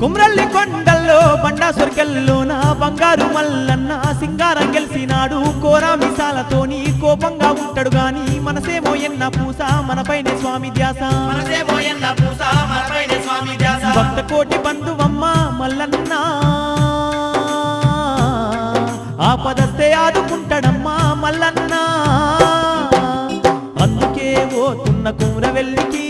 కుమ్రల్లి కొండల్లో బండా సొరికెల్లోన బంగారు మల్లన్న సింగారం గెలిసినాడు కోరా మిసాలతోని కోపంగా ఉంటాడు గాని మనసేమో ఎన్న పూస మనపైనే స్వామి ధ్యాస భక్త కోటి బంధువమ్మ మల్లన్న ఆపదస్తే ఆదుకుంటాడమ్మా మల్లన్న అందుకే పోతున్న కుమ్రవెల్లికి